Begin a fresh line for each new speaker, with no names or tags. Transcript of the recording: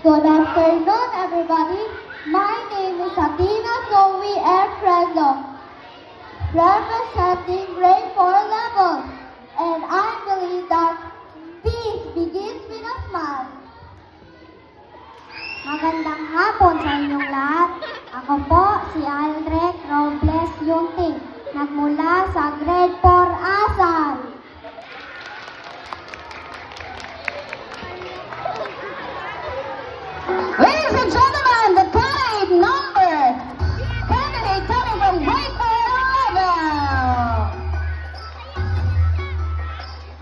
Good afternoon, everybody. My name is Athena Zoe Efrendo, representing grade 4 level, and I believe that peace begins with a smile. Magandang hapon sa inyong lahat. Ako po si Aldrich Robles Yunting, nagmula sa grade 4 Asal.
Ladies and gentlemen,